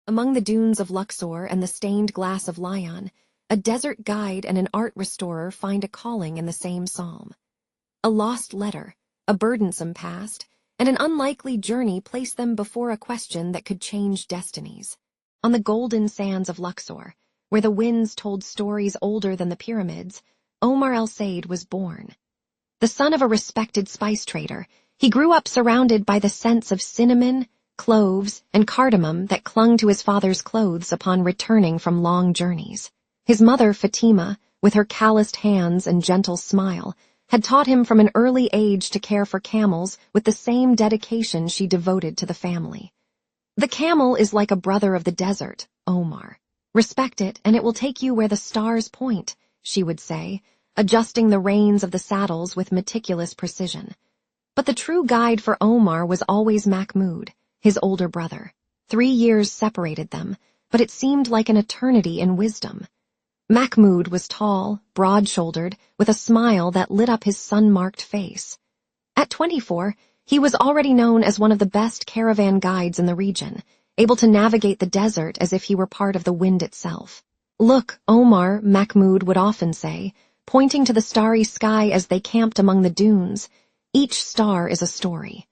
Among the dunes of Luxor and the stained glass of Lyon, a desert guide and an art restorer find a calling in the same psalm. A lost letter, a burdensome past, and an unlikely journey place them before a question that could change destinies. On the golden sands of Luxor, where the winds told stories older than the pyramids, Omar el-Said was born. The son of a respected spice trader, he grew up surrounded by the scents of cinnamon, cloves, and cardamom that clung to his father's clothes upon returning from long journeys. His mother, Fatima, with her calloused hands and gentle smile, had taught him from an early age to care for camels with the same dedication she devoted to the family. "The camel is like a brother of the desert, Omar. Respect it, and it will take you where the stars point," she would say, adjusting the reins of the saddles with meticulous precision. But the true guide for Omar was always Mahmoud, his older brother. 3 years separated them, but it seemed like an eternity in wisdom. Mahmoud was tall, broad-shouldered, with a smile that lit up his sun-marked face. At 24, he was already known as one of the best caravan guides in the region, able to navigate the desert as if he were part of the wind itself. "Look, Omar," Mahmoud would often say, pointing to the starry sky as they camped among the dunes, "each star is a story."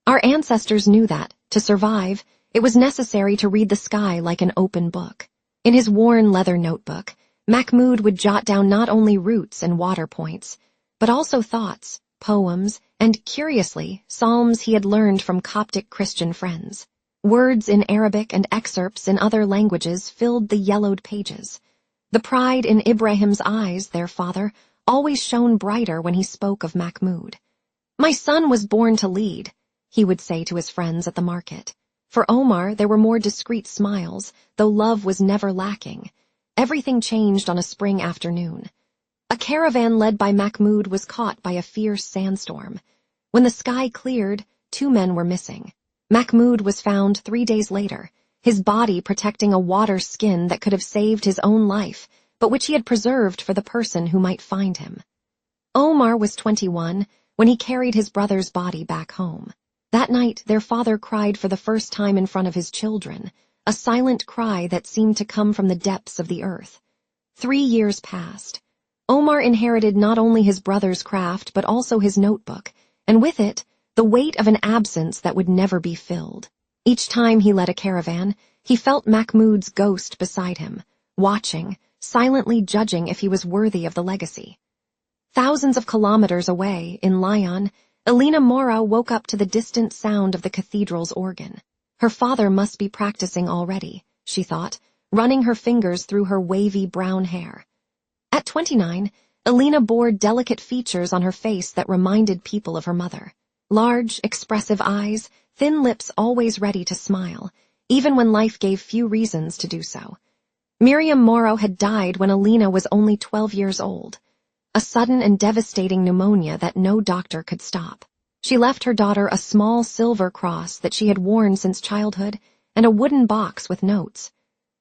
Our ancestors knew that, to survive, it was necessary to read the sky like an open book. In his worn leather notebook, Mahmoud would jot down not only routes and water points, but also thoughts, poems, and, curiously, psalms he had learned from Coptic Christian friends. Words in Arabic and excerpts in other languages filled the yellowed pages. The pride in Ibrahim's eyes, their father, always shone brighter when he spoke of Mahmoud. "My son was born to lead," he would say to his friends at the market. For Omar, there were more discreet smiles, though love was never lacking. Everything changed on a spring afternoon. A caravan led by Mahmoud was caught by a fierce sandstorm. When the sky cleared, 2 men were missing. Mahmoud was found 3 days later, his body protecting a water skin that could have saved his own life, but which he had preserved for the person who might find him. Omar was 21 when he carried his brother's body back home. That night, their father cried for the first time in front of his children, a silent cry that seemed to come from the depths of the earth. 3 years passed. Omar inherited not only his brother's craft but also his notebook, and with it, the weight of an absence that would never be filled. Each time he led a caravan, he felt Mahmoud's ghost beside him, watching, silently judging if he was worthy of the legacy. Thousands of kilometers away, in Lyon, Elena Mora woke up to the distant sound of the cathedral's organ. Her father must be practicing already, she thought, running her fingers through her wavy brown hair. At 29, Elena bore delicate features on her face that reminded people of her mother. Large, expressive eyes, thin lips always ready to smile, even when life gave few reasons to do so. Miriam Morrow had died when Elena was only 12 years old. A sudden and devastating pneumonia that no doctor could stop. She left her daughter a small silver cross that she had worn since childhood and a wooden box with notes.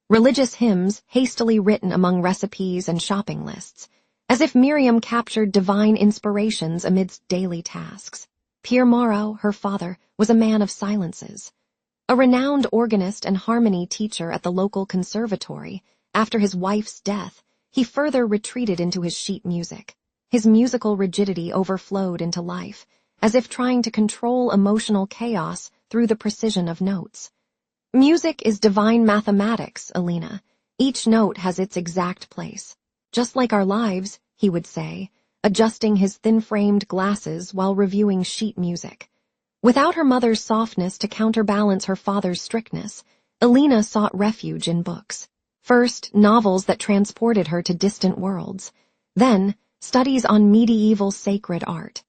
Religious hymns hastily written among recipes and shopping lists, as if Miriam captured divine inspirations amidst daily tasks. Pierre Morrow, her father, was a man of silences. A renowned organist and harmony teacher at the local conservatory, after his wife's death, he further retreated into his sheet music. His musical rigidity overflowed into life, as if trying to control emotional chaos through the precision of notes. "Music is divine mathematics, Elena. Each note has its exact place. Just like our lives," he would say, adjusting his thin-framed glasses while reviewing sheet music. Without her mother's softness to counterbalance her father's strictness, Elena sought refuge in books. First, novels that transported her to distant worlds. Then, studies on medieval sacred art.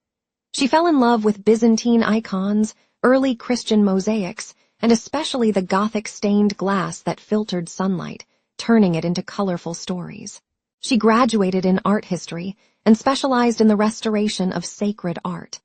She fell in love with Byzantine icons, early Christian mosaics, and especially the Gothic stained glass that filtered sunlight, turning it into colorful stories. She graduated in art history and specialized in the restoration of sacred art.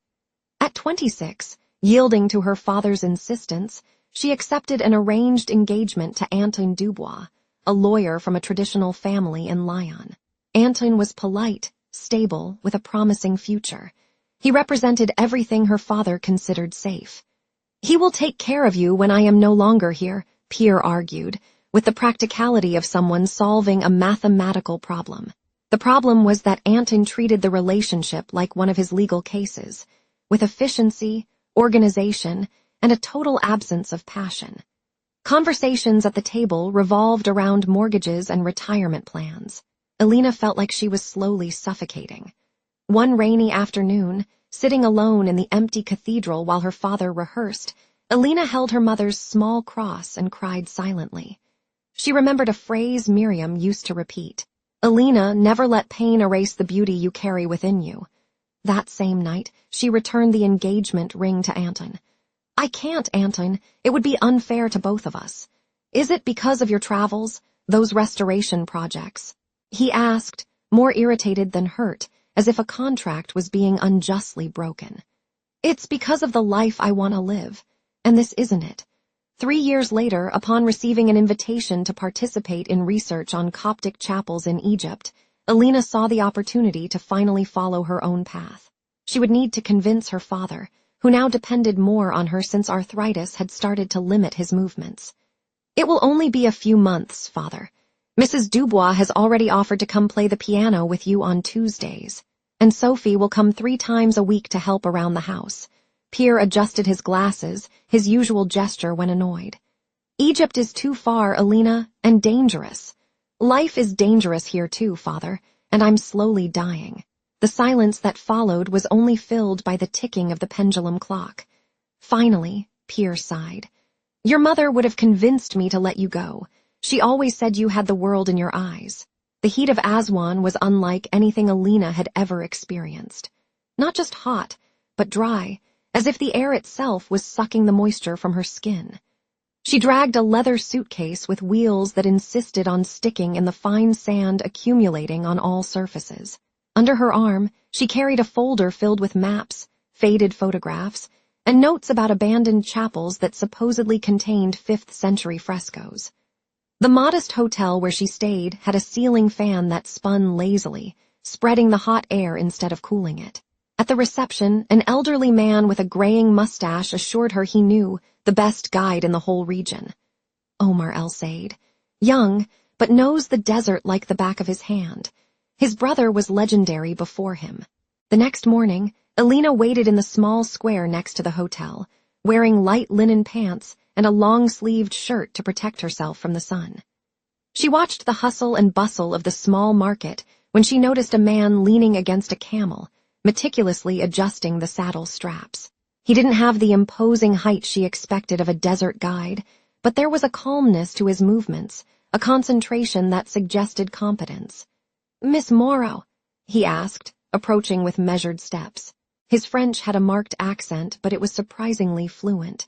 At 26, yielding to her father's insistence, she accepted an arranged engagement to Antoine Dubois, a lawyer from a traditional family in Lyon. Antoine was polite, stable, with a promising future. He represented everything her father considered safe. "He will take care of you when I am no longer here," Pierre argued, with the practicality of someone solving a mathematical problem. The problem was that Anton treated the relationship like one of his legal cases, with efficiency, organization, and a total absence of passion. Conversations at the table revolved around mortgages and retirement plans. Alina felt like she was slowly suffocating. One rainy afternoon, sitting alone in the empty cathedral while her father rehearsed, Alina held her mother's small cross and cried silently. She remembered a phrase Miriam used to repeat, "Alina, never let pain erase the beauty you carry within you." That same night, she returned the engagement ring to Anton. "I can't, Anton. It would be unfair to both of us. Is it because of your travels, those restoration projects?" He asked, more irritated than hurt, as if a contract was being unjustly broken. "It's because of the life I want to live, and this isn't it." 3 years later, upon receiving an invitation to participate in research on Coptic chapels in Egypt, Alina saw the opportunity to finally follow her own path. She would need to convince her father, who now depended more on her since arthritis had started to limit his movements. "It will only be a few months, father. Mrs. Dubois has already offered to come play the piano with you on Tuesdays, and Sophie will come 3 times a week to help around the house." Pierre adjusted his glasses, his usual gesture when annoyed. "Egypt is too far, Alina, and dangerous. Life is dangerous here too, father, and I'm slowly dying." The silence that followed was only filled by the ticking of the pendulum clock. Finally, Pierre sighed. "Your mother would have convinced me to let you go. She always said you had the world in your eyes." The heat of Aswan was unlike anything Alina had ever experienced. Not just hot, but dry, as if the air itself was sucking the moisture from her skin. She dragged a leather suitcase with wheels that insisted on sticking in the fine sand accumulating on all surfaces. Under her arm, she carried a folder filled with maps, faded photographs, and notes about abandoned chapels that supposedly contained 5th-century frescoes. The modest hotel where she stayed had a ceiling fan that spun lazily, spreading the hot air instead of cooling it. At the reception, an elderly man with a graying mustache assured her he knew the best guide in the whole region. Omar El-Said, young, but knows the desert like the back of his hand. His brother was legendary before him. The next morning, Alina waited in the small square next to the hotel, wearing light linen pants and a long-sleeved shirt to protect herself from the sun. She watched the hustle and bustle of the small market when she noticed a man leaning against a camel, meticulously adjusting the saddle straps. He didn't have the imposing height she expected of a desert guide, but there was a calmness to his movements, a concentration that suggested competence. "Miss Morrow?" he asked, approaching with measured steps. His French had a marked accent, but it was surprisingly fluent.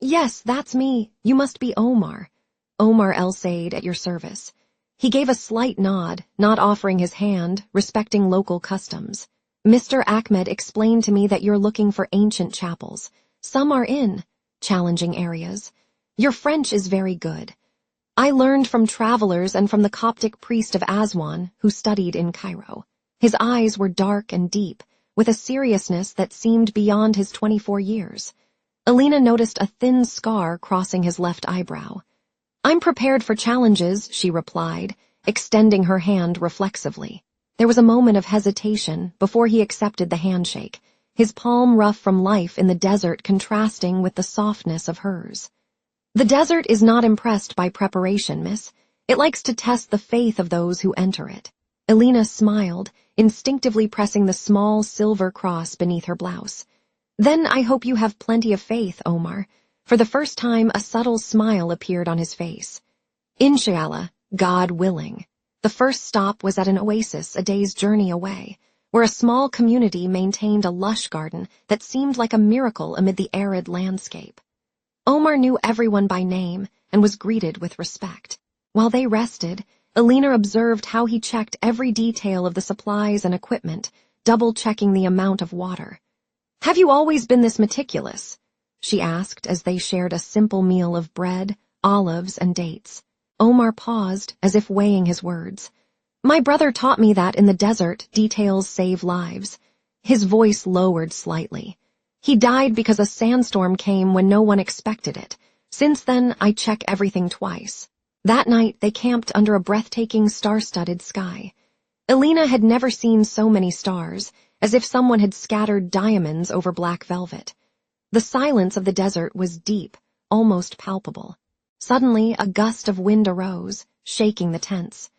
"Yes, that's me. You must be Omar. Omar El-Said, at your service." He gave a slight nod, not offering his hand, respecting local customs. "Mr. Ahmed explained to me that you're looking for ancient chapels. Some are in challenging areas. Your French is very good. I learned from travelers and from the Coptic priest of Aswan, who studied in Cairo." His eyes were dark and deep, with a seriousness that seemed beyond his 24 years. Alina noticed a thin scar crossing his left eyebrow. "I'm prepared for challenges," she replied, extending her hand reflexively. There was a moment of hesitation before he accepted the handshake, his palm rough from life in the desert contrasting with the softness of hers. "The desert is not impressed by preparation, miss. It likes to test the faith of those who enter it." Alina smiled, instinctively pressing the small silver cross beneath her blouse. "Then I hope you have plenty of faith, Omar." For the first time, a subtle smile appeared on his face. "Inshallah, God willing." The first stop was at an oasis a day's journey away, where a small community maintained a lush garden that seemed like a miracle amid the arid landscape. Omar knew everyone by name and was greeted with respect. While they rested, Alina observed how he checked every detail of the supplies and equipment, double-checking the amount of water. "Have you always been this meticulous?" she asked as they shared a simple meal of bread, olives, and dates. Omar paused, as if weighing his words. "My brother taught me that in the desert, details save lives." His voice lowered slightly. "He died because a sandstorm came when no one expected it. Since then, I check everything twice. That night, they camped under a breathtaking star-studded sky. Alina had never seen so many stars, as if someone had scattered diamonds over black velvet. The silence of the desert was deep, almost palpable. Suddenly, a gust of wind arose, shaking the tents.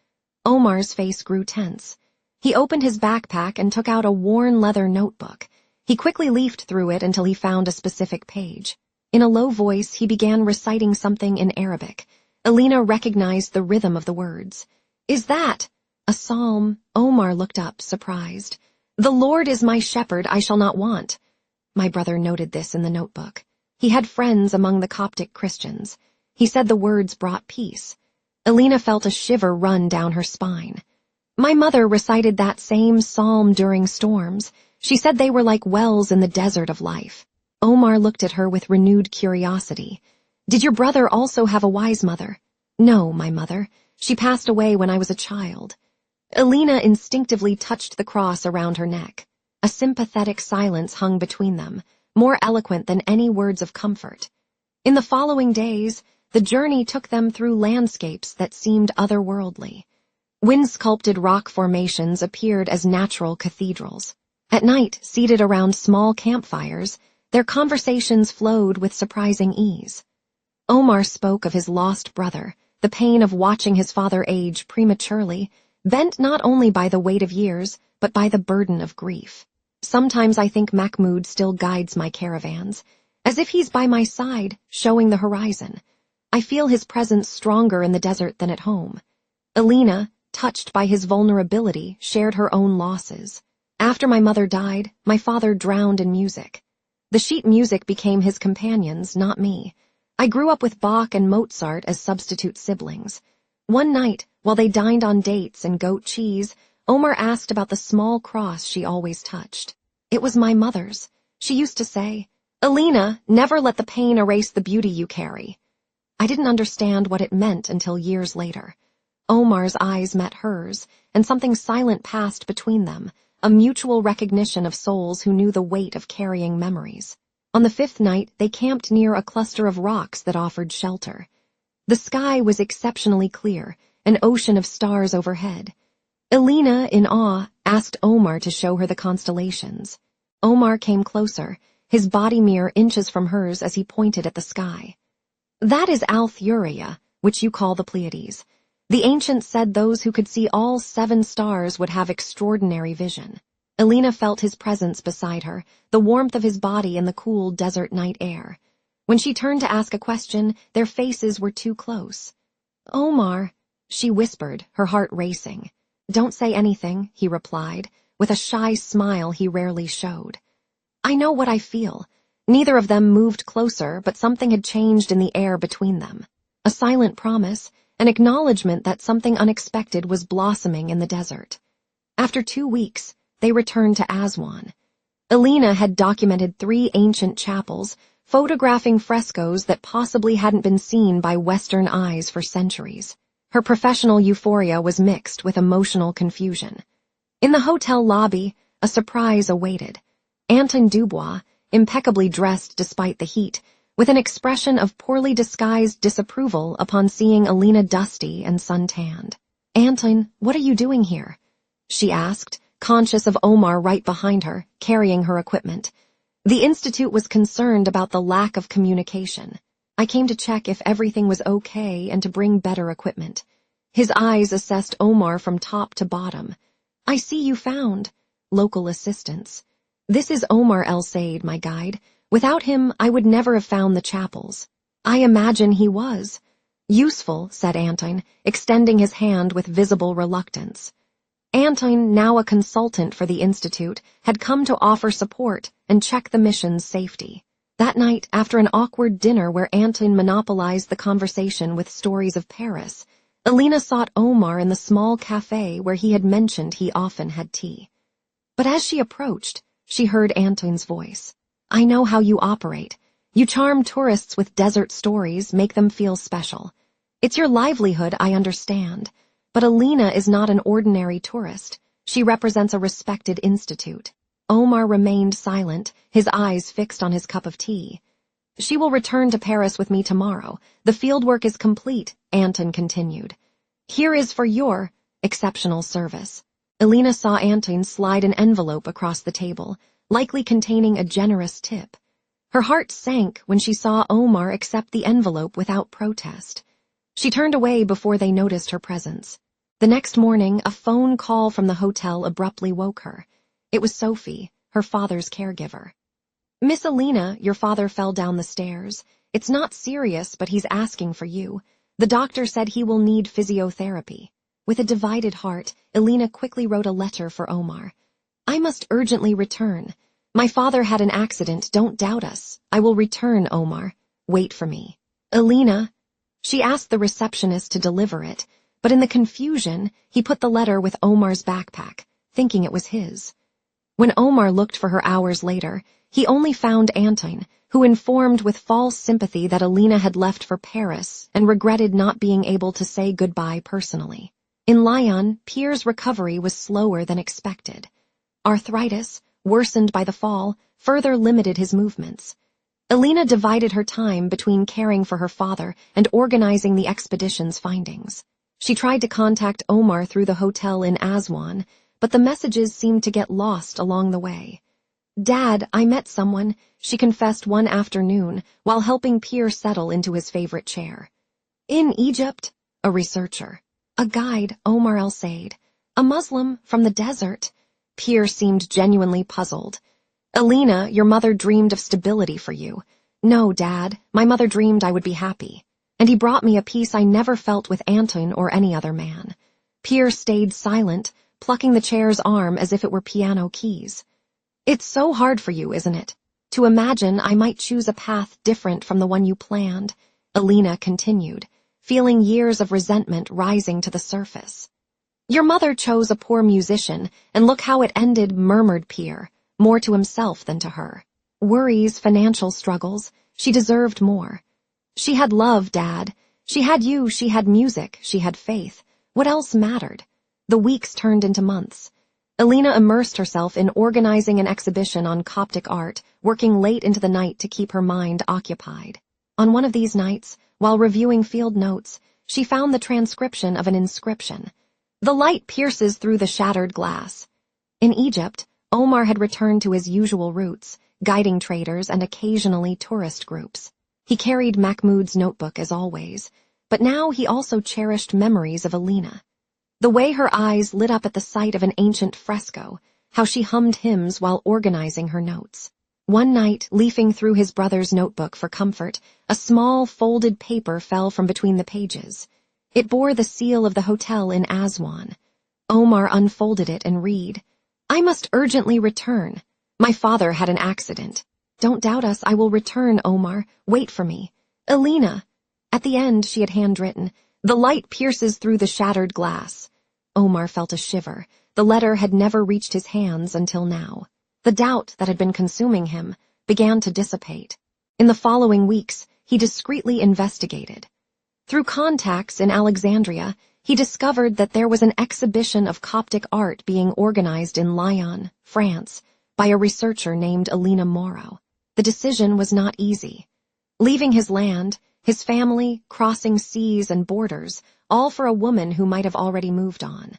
Omar's face grew tense. He opened his backpack and took out a worn leather notebook. He quickly leafed through it until he found a specific page. In a low voice, he began reciting something in Arabic. Alina recognized the rhythm of the words. "Is that a psalm?" Omar looked up, surprised. "The Lord is my shepherd, I shall not want." My brother noted this in the notebook. He had friends among the Coptic Christians. He said the words brought peace. Alina felt a shiver run down her spine. My mother recited that same psalm during storms. She said they were like wells in the desert of life. Omar looked at her with renewed curiosity. "Did your brother also have a wise mother?" "No, my mother. She passed away when I was a child." Alina instinctively touched the cross around her neck. A sympathetic silence hung between them, more eloquent than any words of comfort. In the following days, the journey took them through landscapes that seemed otherworldly. Wind-sculpted rock formations appeared as natural cathedrals. At night, seated around small campfires, their conversations flowed with surprising ease. Omar spoke of his lost brother, the pain of watching his father age prematurely, bent not only by the weight of years, but by the burden of grief. "Sometimes I think Mahmoud still guides my caravans, as if he's by my side, showing the horizon. I feel his presence stronger in the desert than at home." Alina, touched by his vulnerability, shared her own losses. "After my mother died, my father drowned in music. The sheet music became his companions, not me. I grew up with Bach and Mozart as substitute siblings. One night, while they dined on dates and goat cheese, Omar asked about the small cross she always touched. It was my mother's. She used to say, 'Alina, never let the pain erase the beauty you carry.' I didn't understand what it meant until years later. Omar's eyes met hers, and something silent passed between them, a mutual recognition of souls who knew the weight of carrying memories. On the 5th night, they camped near a cluster of rocks that offered shelter. The sky was exceptionally clear, an ocean of stars overhead. Alina, in awe, asked Omar to show her the constellations. Omar came closer, his body mere inches from hers as he pointed at the sky. "That is Althuriya, which you call the Pleiades. The ancients said those who could see all 7 stars would have extraordinary vision." Alina felt his presence beside her, the warmth of his body in the cool desert night air. When she turned to ask a question, their faces were too close. "Omar," she whispered, her heart racing. "Don't say anything," he replied, with a shy smile he rarely showed. "I know what I feel." Neither of them moved closer, but something had changed in the air between them. A silent promise, an acknowledgement that something unexpected was blossoming in the desert. After 2 weeks, they returned to Aswan. Alina had documented 3 ancient chapels, photographing frescoes that possibly hadn't been seen by Western eyes for centuries. Her professional euphoria was mixed with emotional confusion. In the hotel lobby, a surprise awaited. Anton Dubois, impeccably dressed despite the heat, with an expression of poorly disguised disapproval upon seeing Alina dusty and suntanned. "Anton, what are you doing here?" she asked, conscious of Omar right behind her, carrying her equipment. The institute was concerned about the lack of communication. "I came to check if everything was okay and to bring better equipment." His eyes assessed Omar from top to bottom. "I see you found local assistance. This is Omar El Said, my guide. Without him, I would never have found the chapels." "I imagine he was." "Useful," said Anton, extending his hand with visible reluctance. Anton, now a consultant for the institute, had come to offer support and check the mission's safety. That night, after an awkward dinner where Anton monopolized the conversation with stories of Paris, Alina sought Omar in the small cafe where he had mentioned he often had tea. But as she approached, she heard Anton's voice. "I know how you operate. You charm tourists with desert stories, make them feel special. It's your livelihood, I understand. But Alina is not an ordinary tourist. She represents a respected institute." Omar remained silent, his eyes fixed on his cup of tea. She will return to Paris with me tomorrow. The fieldwork is complete, Anton continued. Here is for your exceptional service. Elena saw Anton slide an envelope across the table, likely containing a generous tip. Her heart sank when she saw Omar accept the envelope without protest. She turned away before they noticed her presence. The next morning, a phone call from the hotel abruptly woke her. It was Sophie, her father's caregiver. Miss Elena, your father fell down the stairs. It's not serious, but he's asking for you. The doctor said he will need physiotherapy. With a divided heart, Elena quickly wrote a letter for Omar. I must urgently return. My father had an accident, don't doubt us. I will return, Omar. Wait for me. Elena. She asked the receptionist to deliver it, but in the confusion, he put the letter with Omar's backpack, thinking it was his. When Omar looked for her hours later, he only found Anton, who informed with false sympathy that Elena had left for Paris and regretted not being able to say goodbye personally. In Lyon, Pierre's recovery was slower than expected. Arthritis, worsened by the fall, further limited his movements. Elena divided her time between caring for her father and organizing the expedition's findings. She tried to contact Omar through the hotel in Aswan, but the messages seemed to get lost along the way. Dad, I met someone, she confessed one afternoon while helping Pierre settle into his favorite chair. In Egypt, a researcher. A guide, Omar El-Said. A Muslim from the desert. Pierre seemed genuinely puzzled. Elena, your mother dreamed of stability for you. No, Dad, my mother dreamed I would be happy. And he brought me a peace I never felt with Anton or any other man. Pierre stayed silent, plucking the chair's arm as if it were piano keys. It's so hard for you, isn't it? To imagine I might choose a path different from the one you planned, Elena continued, feeling years of resentment rising to the surface. Your mother chose a poor musician, and look how it ended, murmured Pierre, more to himself than to her. Worries, financial struggles, she deserved more. She had love, Dad. She had you, she had music, she had faith. What else mattered? The weeks turned into months. Elena immersed herself in organizing an exhibition on Coptic art, working late into the night to keep her mind occupied. On one of these nights, while reviewing field notes, she found the transcription of an inscription. The light pierces through the shattered glass. In Egypt, Omar had returned to his usual routes, guiding traders and occasionally tourist groups. He carried Mahmoud's notebook as always, but now he also cherished memories of Elena. The way her eyes lit up at the sight of an ancient fresco, how she hummed hymns while organizing her notes. One night, leafing through his brother's notebook for comfort, a small folded paper fell from between the pages. It bore the seal of the hotel in Aswan. Omar unfolded it and read, I must urgently return. My father had an accident. Don't doubt us, I will return, Omar. Wait for me. Elena. At the end, she had handwritten, the light pierces through the shattered glass. Omar felt a shiver. The letter had never reached his hands until now. The doubt that had been consuming him began to dissipate. In the following weeks, he discreetly investigated. Through contacts in Alexandria, he discovered that there was an exhibition of Coptic art being organized in Lyon, France, by a researcher named Elena Morrow. The decision was not easy. Leaving his land, his family, crossing seas and borders, all for a woman who might have already moved on.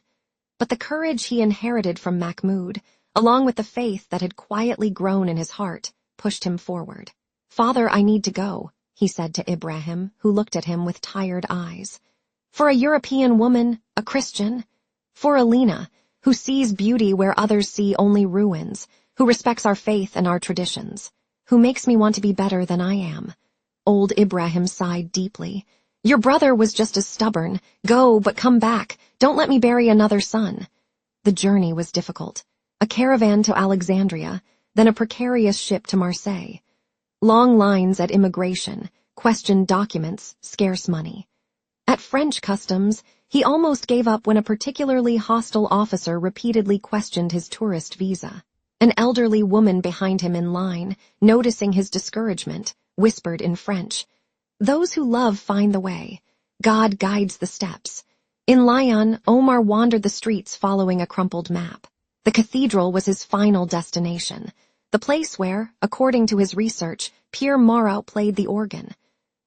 But the courage he inherited from Mahmoud, along with the faith that had quietly grown in his heart, pushed him forward. Father, I need to go, he said to Ibrahim, who looked at him with tired eyes. For a European woman, a Christian. For Elena, who sees beauty where others see only ruins, who respects our faith and our traditions, who makes me want to be better than I am. Old Ibrahim sighed deeply. Your brother was just as stubborn. Go, but come back. Don't let me bury another son. The journey was difficult. A caravan to Alexandria, then a precarious ship to Marseille. Long lines at immigration, questioned documents, scarce money. At French customs, he almost gave up when a particularly hostile officer repeatedly questioned his tourist visa. An elderly woman behind him in line, noticing his discouragement, whispered in French, Those who love find the way. God guides the steps. In Lyon, Omar wandered the streets following a crumpled map. The cathedral was his final destination. the place where, according to his research, Pierre Moreau played the organ.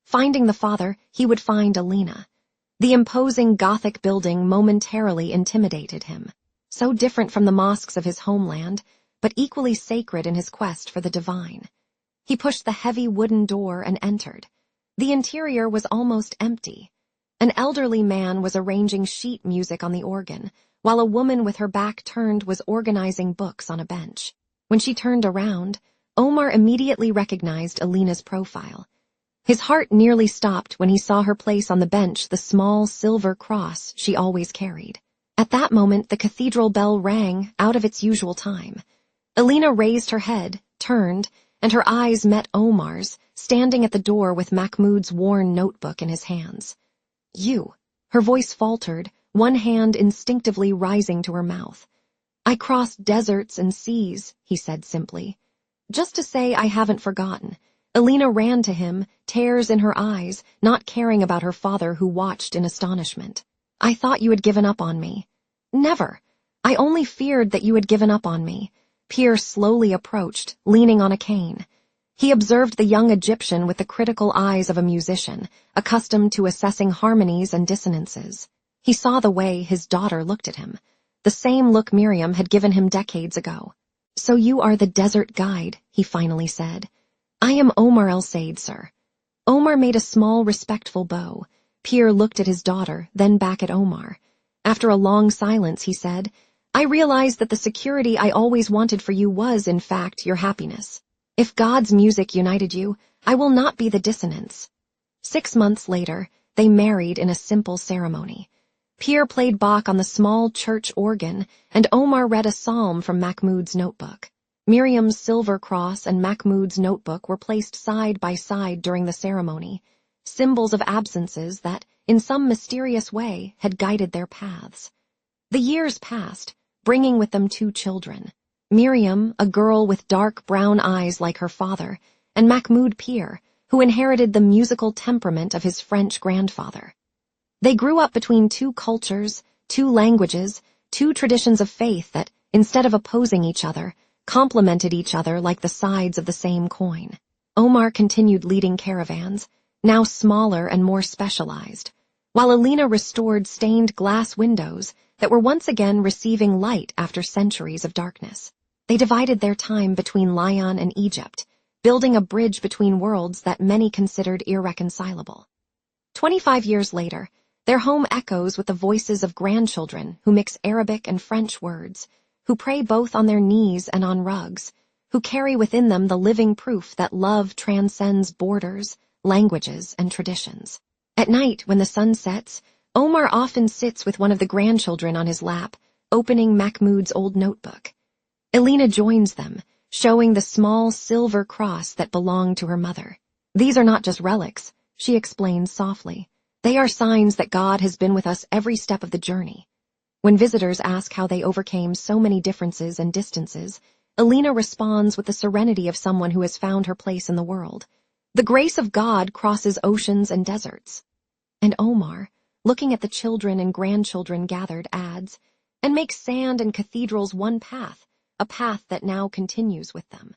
Finding the father, he would find Alina. The imposing Gothic building momentarily intimidated him, so different from the mosques of his homeland, but equally sacred in his quest for the divine. He pushed the heavy wooden door and entered. The interior was almost empty. An elderly man was arranging sheet music on the organ, while a woman with her back turned was organizing books on a bench. When she turned around, Omar immediately recognized Alina's profile. His heart nearly stopped when he saw her place on the bench the small silver cross she always carried. At that moment, the cathedral bell rang out of its usual time. Alina raised her head, turned, and her eyes met Omar's, standing at the door with Mahmoud's worn notebook in his hands. "You," her voice faltered, one hand instinctively rising to her mouth. "I crossed deserts and seas," he said simply. "Just to say I haven't forgotten." Alina ran to him, tears in her eyes, not caring about her father who watched in astonishment. "I thought you had given up on me." "Never. I only feared that you had given up on me." Pierre slowly approached, leaning on a cane. He observed the young Egyptian with the critical eyes of a musician, accustomed to assessing harmonies and dissonances. He saw the way his daughter looked at him, the same look Miriam had given him decades ago. "So you are the desert guide," he finally said. "I am Omar El-Said, sir." Omar made a small, respectful bow. Pierre looked at his daughter, then back at Omar. After a long silence, he said, "I realized that the security I always wanted for you was, in fact, your happiness. If God's music united you, I will not be the dissonance." 6 months later, they married in a simple ceremony. Pierre played Bach on the small church organ, and Omar read a psalm from Mahmoud's notebook. Miriam's silver cross and Mahmoud's notebook were placed side by side during the ceremony, symbols of absences that, in some mysterious way, had guided their paths. The years passed, bringing with them 2 children. Miriam, a girl with dark brown eyes like her father, and Mahmoud Pierre, who inherited the musical temperament of his French grandfather. They grew up between 2 cultures, 2 languages, 2 traditions of faith that, instead of opposing each other, complemented each other like the sides of the same coin. Omar continued leading caravans, now smaller and more specialized, while Alina restored stained glass windows that were once again receiving light after centuries of darkness. They divided their time between Lyon and Egypt, building a bridge between worlds that many considered irreconcilable. 25 years later, their home echoes with the voices of grandchildren who mix Arabic and French words, who pray both on their knees and on rugs, who carry within them the living proof that love transcends borders, languages, and traditions. At night, when the sun sets, Omar often sits with one of the grandchildren on his lap, opening Mahmoud's old notebook. Alina joins them, showing the small silver cross that belonged to her mother. "These are not just relics," she explains softly. "They are signs that God has been with us every step of the journey." When visitors ask how they overcame so many differences and distances, Alina responds with the serenity of someone who has found her place in the world. "The grace of God crosses oceans and deserts." And Omar, looking at the children and grandchildren gathered, adds, "And makes sand and cathedrals one path, a path that now continues with them."